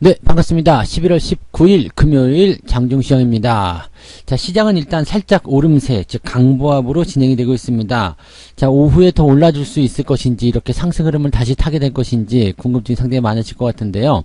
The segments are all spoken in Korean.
네, 반갑습니다. 11월 19일 금요일 장중시황입니다. 자, 시장은 일단 살짝 오름세, 즉 강보합으로 진행이 되고 있습니다. 자, 오후에 더 올라줄 수 있을 것인지, 이렇게 상승 흐름을 다시 타게 될 것인지 궁금증이 상당히 많으실 것 같은데요.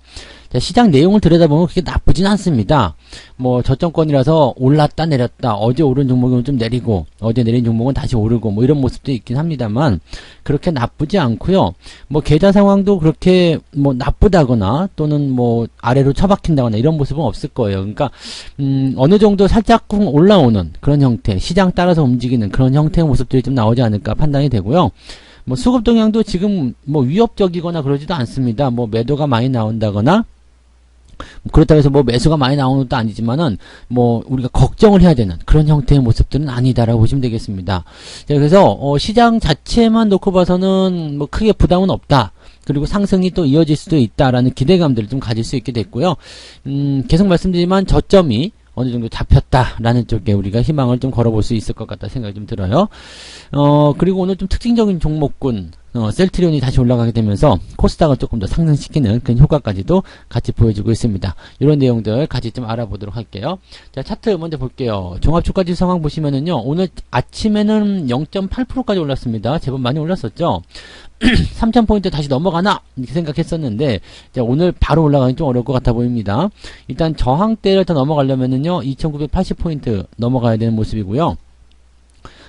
자, 시장 내용을 들여다보면 그렇게 나쁘진 않습니다. 뭐 저점권이라서 올랐다 내렸다, 어제 오른 종목은 좀 내리고 어제 내린 종목은 다시 오르고 뭐 이런 모습도 있긴 합니다만 그렇게 나쁘지 않고요. 뭐 계좌 상황도 그렇게 뭐 나쁘다거나 또는 뭐 아래로 처박힌다거나 이런 모습은 없을 거예요. 그러니까 어느 정도 살짝 올라오는 그런 형태, 시장 따라서 움직이는 그런 형태의 모습들이 좀 나오지 않을까 판단이 되고요. 뭐 수급 동향도 지금 뭐 위협적이거나 그러지도 않습니다. 뭐 매도가 많이 나온다거나 그렇다고 해서 뭐 매수가 많이 나오는 것도 아니지만은 뭐 우리가 걱정을 해야 되는 그런 형태의 모습들은 아니다라고 보시면 되겠습니다. 그래서 시장 자체만 놓고 봐서는 뭐 크게 부담은 없다. 그리고 상승이 또 이어질 수도 있다라는 기대감들을 좀 가질 수 있게 됐고요. 계속 말씀드리지만 저점이 어느 정도 잡혔다라는 쪽에 우리가 희망을 좀 걸어볼 수 있을 것 같다 생각이 좀 들어요. 그리고 오늘 좀 특징적인 종목군, 셀트리온이 다시 올라가게 되면서 코스닥을 조금 더 상승시키는 그런 효과까지도 같이 보여주고 있습니다. 이런 내용들 같이 좀 알아보도록 할게요. 자, 차트 먼저 볼게요. 종합주가지수 상황 보시면은요, 오늘 아침에는 0.8%까지 올랐습니다. 제법 많이 올랐었죠. 3000포인트 다시 넘어가나? 이렇게 생각했었는데, 자, 오늘 바로 올라가긴 좀 어려울 것 같아 보입니다. 일단 저항대를 더 넘어가려면은요, 2980포인트 넘어가야 되는 모습이고요.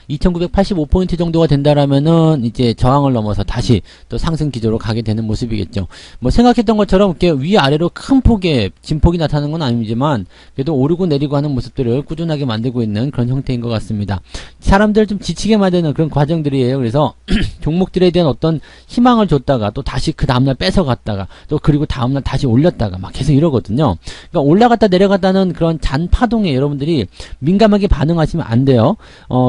2985포인트 정도가 된다라면은 이제 저항을 넘어서 다시 또 상승 기조로 가게 되는 모습이겠죠. 뭐 생각했던 것처럼 이렇게 위아래로 큰 폭의 진폭이 나타나는 건 아니지만 그래도 오르고 내리고 하는 모습들을 꾸준하게 만들고 있는 그런 형태인 것 같습니다. 사람들을 좀 지치게 만드는 그런 과정들이에요. 그래서 종목들에 대한 어떤 희망을 줬다가 또 다시 그 다음날 뺏어갔다가 또 그리고 다음날 다시 올렸다가 막 계속 이러거든요. 그러니까 올라갔다 내려갔다는 그런 잔파동에 여러분들이 민감하게 반응하시면 안 돼요.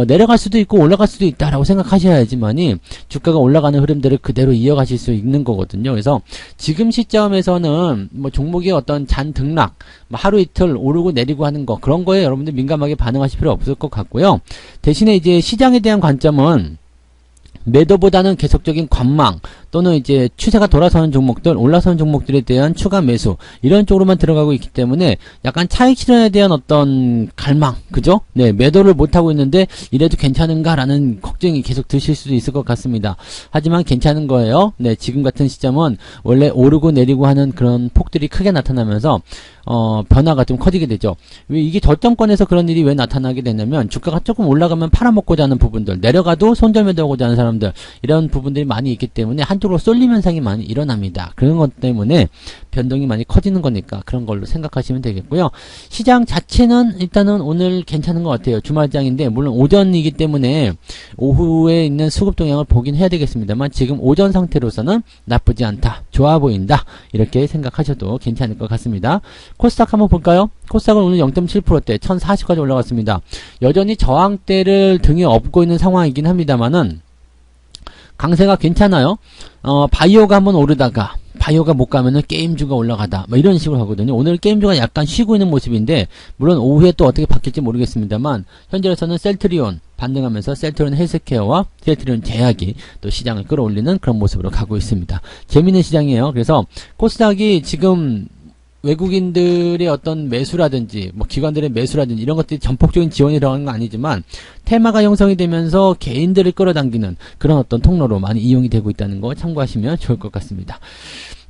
내려갈 수도 있고 올라갈 수도 있다라고 생각하셔야지만이 주가가 올라가는 흐름들을 그대로 이어가실 수 있는 거거든요. 그래서 지금 시점에서는 뭐 종목의 어떤 잔등락, 뭐 하루 이틀 오르고 내리고 하는 거 그런 거에 여러분들 민감하게 반응하실 필요 없을 것 같고요. 대신에 이제 시장에 대한 관점은 매도보다는 계속적인 관망 또는 이제 추세가 돌아서는 종목들, 올라서는 종목들에 대한 추가 매수 이런 쪽으로만 들어가고 있기 때문에 약간 차익 실현에 대한 어떤 갈망, 그죠? 네, 매도를 못하고 있는데 이래도 괜찮은가라는 걱정이 계속 드실 수도 있을 것 같습니다. 하지만 괜찮은 거예요. 네, 지금 같은 시점은 원래 오르고 내리고 하는 그런 폭들이 크게 나타나면서 변화가 좀 커지게 되죠. 왜 이게 저점권에서 그런 일이 왜 나타나게 되냐면 주가가 조금 올라가면 팔아먹고자 하는 부분들, 내려가도 손절매도하고자 하는 사람들 이런 부분들이 많이 있기 때문에 한쪽으로 쏠림 현상이 많이 일어납니다. 그런 것 때문에 변동이 많이 커지는 거니까 그런 걸로 생각하시면 되겠고요. 시장 자체는 일단은 오늘 괜찮은 것 같아요. 주말장인데 물론 오전이기 때문에 오후에 있는 수급 동향을 보긴 해야 되겠습니다만 지금 오전 상태로서는 나쁘지 않다, 좋아 보인다 이렇게 생각하셔도 괜찮을 것 같습니다. 코스닥 한번 볼까요? 코스닥은 오늘 0.7%대 1040까지 올라갔습니다. 여전히 저항대를 등에 업고 있는 상황이긴 합니다만은 강세가 괜찮아요. 바이오가 한번 오르다가 바이오가 못 가면은 게임주가 올라가다 뭐 이런 식으로 하거든요. 오늘 게임주가 약간 쉬고 있는 모습인데 물론 오후에 또 어떻게 바뀔지 모르겠습니다만 현재로서는 셀트리온 반등하면서 셀트리온 헬스케어와 셀트리온 제약이 또 시장을 끌어올리는 그런 모습으로 가고 있습니다. 재미있는 시장이에요. 그래서 코스닥이 지금 외국인들의 어떤 매수라든지 뭐 기관들의 매수라든지 이런 것들이 전폭적인 지원이 들어가는 건 아니지만 테마가 형성이 되면서 개인들을 끌어당기는 그런 어떤 통로로 많이 이용이 되고 있다는 거 참고하시면 좋을 것 같습니다.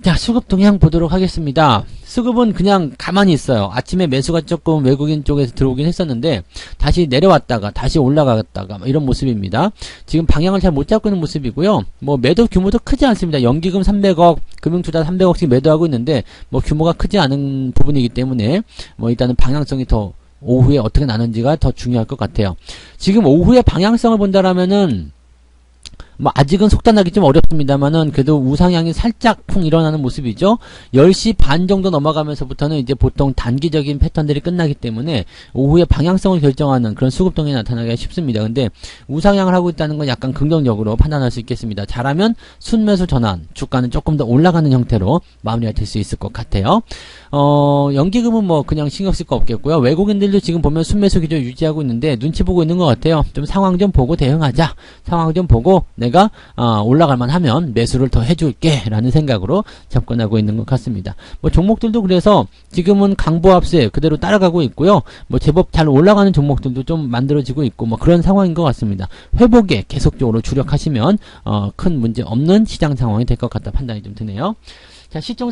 자, 수급 동향 보도록 하겠습니다. 수급은 그냥 가만히 있어요. 아침에 매수가 조금 외국인 쪽에서 들어오긴 했었는데 다시 내려왔다가 다시 올라갔다가 이런 모습입니다. 지금 방향을 잘 못 잡고 있는 모습이고요. 뭐 매도 규모도 크지 않습니다. 연기금 300억, 금융투자 300억씩 매도하고 있는데 뭐 규모가 크지 않은 부분이기 때문에 뭐 일단은 방향성이 더 오후에 어떻게 나는지가 더 중요할 것 같아요. 지금 오후에 방향성을 본다라면은 뭐 아직은 속단하기 좀 어렵습니다만은 그래도 우상향이 살짝 풍 일어나는 모습이죠. 10시 반 정도 넘어가면서부터는 이제 보통 단기적인 패턴들이 끝나기 때문에 오후에 방향성을 결정하는 그런 수급동이 나타나기가 쉽습니다. 근데 우상향을 하고 있다는 건 약간 긍정적으로 판단할 수 있겠습니다. 잘하면 순매수 전환, 주가는 조금 더 올라가는 형태로 마무리가 될 수 있을 것 같아요. 연기금은 뭐 그냥 신경 쓸 거 없겠고요. 외국인들도 지금 보면 순매수 기조 유지하고 있는데 눈치 보고 있는 것 같아요. 좀 상황 좀 보고 대응하자. 상황 좀 보고 내가 올라갈만 하면 매수를 더 해줄게 라는 생각으로 접근하고 있는 것 같습니다. 뭐 종목들도 그래서 지금은 강보합세 그대로 따라가고 있고요. 뭐 제법 잘 올라가는 종목들도 좀 만들어지고 있고 뭐 그런 상황인 것 같습니다. 회복에 계속적으로 주력하시면 큰 문제 없는 시장 상황이 될 것 같다 판단이 좀 드네요. 자, 시총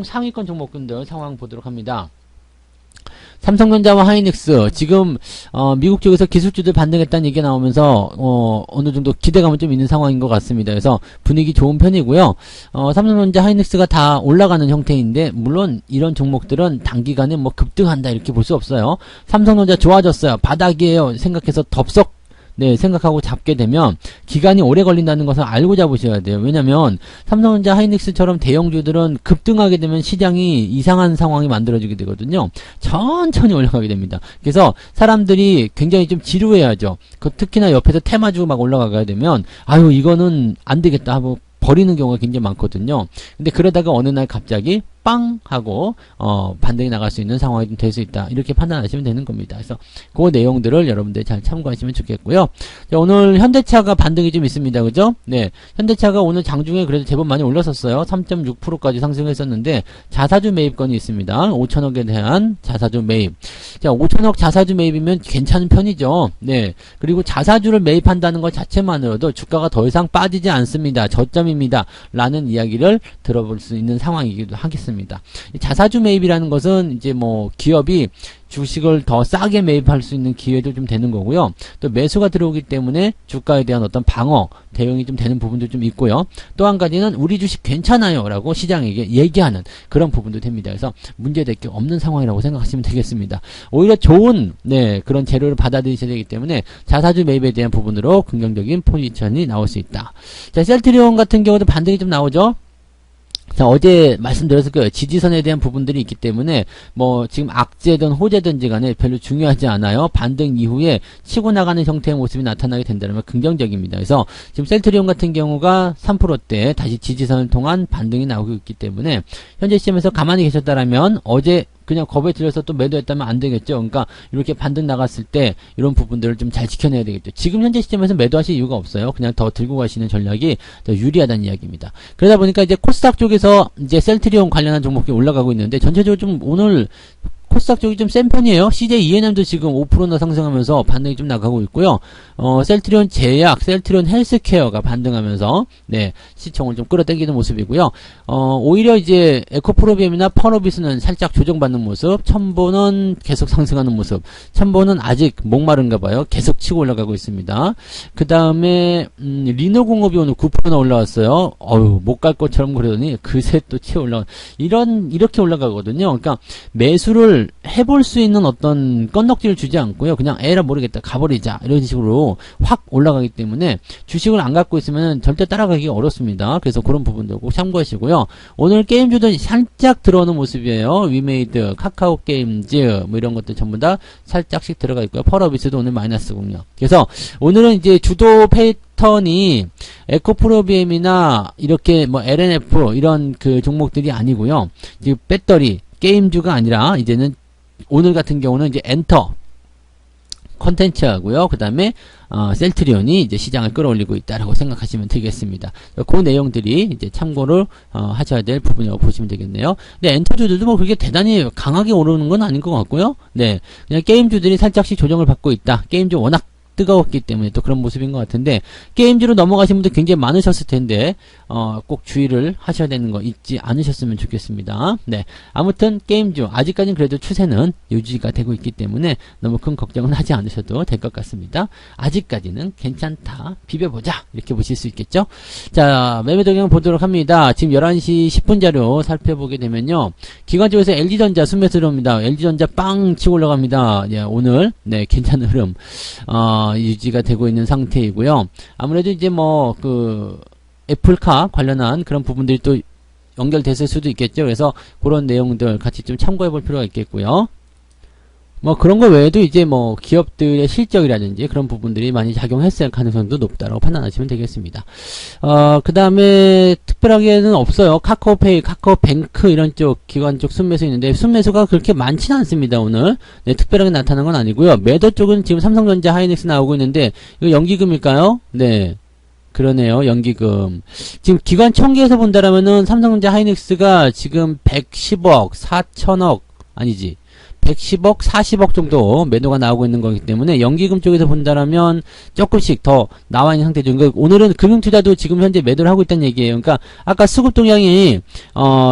상위권 종목군들 상황 보도록 합니다. 삼성전자와 하이닉스 지금 미국 쪽에서 기술주들 반등했다는 얘기가 나오면서 어느 정도 기대감은 좀 있는 상황인 것 같습니다. 그래서 분위기 좋은 편이고요. 삼성전자, 하이닉스가 다 올라가는 형태인데 물론 이런 종목들은 단기간에 뭐 급등한다 이렇게 볼 수 없어요. 삼성전자 좋아졌어요. 바닥이에요. 생각해서 덥석 생각하고 잡게 되면 기간이 오래 걸린다는 것을 알고 잡으셔야 돼요. 왜냐면 삼성전자, 하이닉스처럼 대형주들은 급등하게 되면 시장이 이상한 상황이 만들어지게 되거든요. 천천히 올라가게 됩니다. 그래서 사람들이 굉장히 좀 지루해야죠. 특히나 옆에서 테마주 막 올라가게 되면 아유 이거는 안 되겠다 하고 버리는 경우가 굉장히 많거든요. 근데 그러다가 어느 날 갑자기 빵 하고 반등이 나갈 수 있는 상황이 좀 될 수 있다 이렇게 판단하시면 되는 겁니다. 그래서 그 내용들을 여러분들 잘 참고하시면 좋겠고요. 자, 오늘 현대차가 반등이 좀 있습니다. 그죠? 네, 현대차가 오늘 장중에 그래도 제법 많이 올랐었어요. 3.6%까지 상승했었는데 자사주 매입건이 있습니다. 5천억에 대한 자사주 매입. 자, 5천억 자사주 매입이면 괜찮은 편이죠. 네, 그리고 자사주를 매입한다는 것 자체만으로도 주가가 더 이상 빠지지 않습니다. 저점입니다. 라는 이야기를 들어볼 수 있는 상황이기도 하겠습니다. 자사주 매입이라는 것은 이제 뭐 기업이 주식을 더 싸게 매입할 수 있는 기회도 좀 되는 거고요. 또 매수가 들어오기 때문에 주가에 대한 어떤 방어, 대응이 좀 되는 부분도 좀 있고요. 또 한 가지는 우리 주식 괜찮아요 라고 시장에게 얘기하는 그런 부분도 됩니다. 그래서 문제될 게 없는 상황이라고 생각하시면 되겠습니다. 오히려 좋은 그런 재료를 받아들이셔야 되기 때문에 자사주 매입에 대한 부분으로 긍정적인 포지션이 나올 수 있다. 자, 셀트리온 같은 경우도 반등이 좀 나오죠. 자, 어제 말씀드렸을 거예요. 지지선에 대한 부분들이 있기 때문에 뭐 지금 악재든 호재든지 간에 별로 중요하지 않아요. 반등 이후에 치고 나가는 형태의 모습이 나타나게 된다면 긍정적입니다. 그래서 지금 셀트리온 같은 경우가 3%대 다시 지지선을 통한 반등이 나오고 있기 때문에 현재 시점에서 가만히 계셨다라면 어제 그냥 겁에 들여서 또 매도했다면 안 되겠죠. 그러니까 이렇게 반등 나갔을 때 이런 부분들을 좀 잘 지켜내야 되겠죠. 지금 현재 시점에서 매도하실 이유가 없어요. 그냥 더 들고 가시는 전략이 더 유리하다는 이야기입니다. 그러다 보니까 이제 코스닥 쪽에서 이제 셀트리온 관련한 종목이 올라가고 있는데 전체적으로 좀 오늘 코스닥 쪽이 좀 센 편이에요. CJ ENM도 지금 5%나 상승하면서 반등이 좀 나가고 있고요. 셀트리온 제약, 셀트리온 헬스케어가 반등하면서 시총을 좀 끌어당기는 모습이고요. 오히려 이제 에코프로비엠이나 펄어비스는 살짝 조정받는 모습, 첨보는 계속 상승하는 모습. 첨보는 아직 목마른가 봐요. 계속 치고 올라가고 있습니다. 그 다음에 리노공업이 오늘 9%나 올라왔어요. 못 갈 것처럼 그러더니 그새 또 치고 올라가. 이렇게 올라가거든요. 그러니까 매수를 해볼 수 있는 어떤 건덕지를 주지 않고요. 그냥 에라 모르겠다 가버리자 이런 식으로 확 올라가기 때문에 주식을 안 갖고 있으면 절대 따라가기 어렵습니다. 그래서 그런 부분도 꼭 참고하시고요. 오늘 게임주도 살짝 들어오는 모습이에요. 위메이드, 카카오 게임즈 뭐 이런 것들 전부 다 살짝씩 들어가 있고요. 펄어비스도 오늘 마이너스군요. 그래서 오늘은 이제 주도 패턴이 에코프로비엠이나 이렇게 뭐 LNF 이런 그 종목들이 아니고요. 이제 배터리 게임주가 아니라 이제는 오늘 같은 경우는 이제 엔터 컨텐츠하고요. 그 다음에 셀트리온이 이제 시장을 끌어올리고 있다라고 생각하시면 되겠습니다. 그 내용들이 이제 참고를 하셔야 될 부분이라고 보시면 되겠네요. 근데 엔터주들도 뭐 그렇게 대단히 강하게 오르는 건 아닌 것 같고요. 그냥 게임주들이 살짝씩 조정을 받고 있다. 게임주 워낙 뜨거웠기 때문에 또 그런 모습인 것 같은데 게임주로 넘어가신 분들 굉장히 많으셨을 텐데 꼭 주의를 하셔야 되는 거 잊지 않으셨으면 좋겠습니다. 아무튼 게임주 아직까지는 그래도 추세는 유지가 되고 있기 때문에 너무 큰 걱정은 하지 않으셔도 될 것 같습니다. 아직까지는 괜찮다 비벼보자 이렇게 보실 수 있겠죠. 자, 매매 동향 보도록 합니다. 지금 11시 10분 자료 살펴보게 되면요, 기관쪽에서 LG전자 순매수 들어옵니다. LG전자 빵 치고 올라갑니다. 오늘 괜찮은 흐름 유지가 되고 있는 상태이고요. 아무래도 이제 뭐 애플카 관련한 그런 부분들이 또 연결됐을 수도 있겠죠. 그래서 그런 내용들 같이 좀 참고해 볼 필요가 있겠고요. 뭐 그런 거 외에도 이제 뭐 기업들의 실적이라든지 그런 부분들이 많이 작용했을 가능성도 높다라고 판단하시면 되겠습니다. 그 다음에 특별하게는 없어요. 카카오페이, 카카오뱅크 이런 쪽 기관 쪽 순매수 있는데 순매수가 그렇게 많지는 않습니다. 오늘 특별하게 나타난 건 아니고요. 매도 쪽은 지금 삼성전자, 하이닉스 나오고 있는데 이거 연기금일까요? 그러네요. 연기금. 지금 기관 총계에서 본다라면은 삼성전자 하이닉스가 지금 110억, 4천억, 아니지. 110억, 40억 정도 매도가 나오고 있는 거기 때문에 연기금 쪽에서 본다라면 조금씩 더 나와 있는 상태죠. 그러니까 오늘은 금융투자도 지금 현재 매도를 하고 있다는 얘기예요. 그러니까 아까 수급 동향이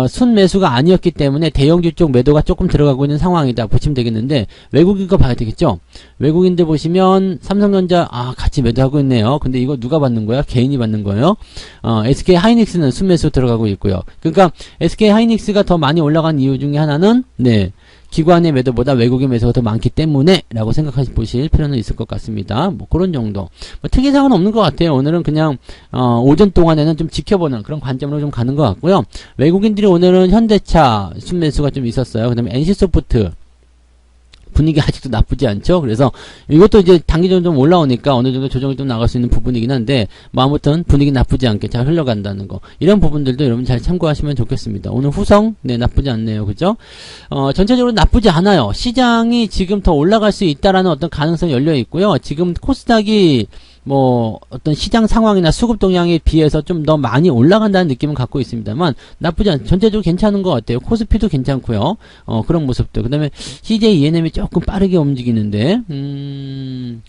순매수가 아니었기 때문에 대형주 쪽 매도가 조금 들어가고 있는 상황이다 보시면 되겠는데 외국인 거 봐야 되겠죠. 외국인들 보시면 삼성전자 같이 매도하고 있네요. 근데 이거 누가 받는 거야? 개인이 받는 거예요. SK 하이닉스는 순매수 들어가고 있고요. 그러니까 SK 하이닉스가 더 많이 올라간 이유 중에 하나는 기관의 매도보다 외국인 매수가 더 많기 때문에 라고 생각하시 보실 필요는 있을 것 같습니다. 뭐 그런 정도. 뭐 특이사항은 없는 것 같아요. 오늘은 그냥 오전 동안에는 좀 지켜보는 그런 관점으로 좀 가는 것 같고요. 외국인들이 오늘은 현대차 순매수가 좀 있었어요. 그 다음에 NC소프트 분위기 아직도 나쁘지 않죠. 그래서 이것도 이제 단기적으로 좀 올라오니까 어느 정도 조정이 좀 나갈 수 있는 부분이긴 한데 뭐 아무튼 분위기 나쁘지 않게 잘 흘러간다는 거, 이런 부분들도 여러분 잘 참고하시면 좋겠습니다. 오늘 후성 나쁘지 않네요. 그죠? 전체적으로 나쁘지 않아요. 시장이 지금 더 올라갈 수 있다라는 어떤 가능성이 열려 있고요. 지금 코스닥이 뭐 어떤 시장 상황이나 수급 동향에 비해서 좀 더 많이 올라간다는 느낌은 갖고 있습니다만 나쁘지 않, 전체적으로 괜찮은 것 같아요. 코스피도 괜찮고요. 그런 모습들. 그 다음에 CJ ENM이 조금 빠르게 움직이는데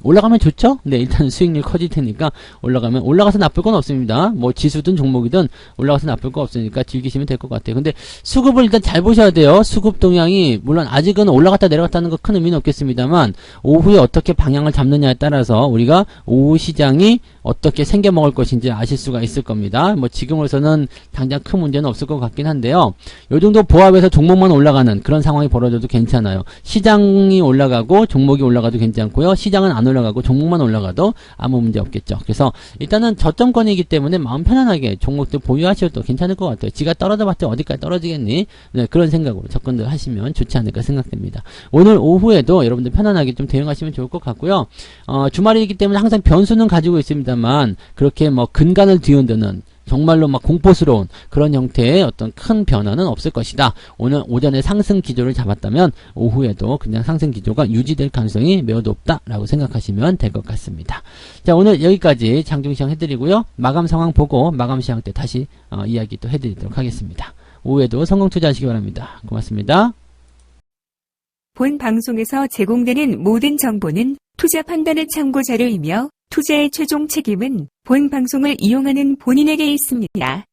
올라가면 좋죠. 네, 일단 수익률 커질 테니까 올라가서 나쁠 건 없습니다. 뭐 지수든 종목이든 올라가서 나쁠 거 없으니까 즐기시면 될 것 같아요. 근데 수급을 일단 잘 보셔야 돼요. 수급 동향이 물론 아직은 올라갔다 내려갔다는 거 큰 의미는 없겠습니다만 오후에 어떻게 방향을 잡느냐에 따라서 우리가 오후 시장이 어떻게 생겨 먹을 것인지 아실 수가 있을 겁니다. 뭐 지금으로서는 당장 큰 문제는 없을 것 같긴 한데요. 요 정도 보합해서 종목만 올라가는 그런 상황이 벌어져도 괜찮아요. 시장이 올라가고 종목이 올라가도 괜찮고요. 시장은 안 올라가고 종목만 올라가도 아무 문제 없겠죠. 그래서 일단은 저점권이기 때문에 마음 편안하게 종목들 보유하셔도 괜찮을 것 같아요. 지가 떨어져봤자 어디까지 떨어지겠니? 네, 그런 생각으로 접근들 하시면 좋지 않을까 생각됩니다. 오늘 오후에도 여러분들 편안하게 좀 대응하시면 좋을 것 같고요. 주말이기 때문에 항상 변수는 가지고 있습니다만 그렇게 뭐 근간을 뒤흔드는 정말로 막 공포스러운 그런 형태의 어떤 큰 변화는 없을 것이다. 오늘 오전에 상승 기조를 잡았다면 오후에도 그냥 상승 기조가 유지될 가능성이 매우 높다라고 생각하시면 될 것 같습니다. 자, 오늘 여기까지 장중시황 해드리고요. 마감 상황 보고 마감 시황 때 다시 이야기 또 해드리도록 하겠습니다. 오후에도 성공 투자하시기 바랍니다. 고맙습니다. 본 방송에서 제공되는 모든 정보는 투자 판단의 참고 자료이며 투자의 최종 책임은 본 방송을 이용하는 본인에게 있습니다.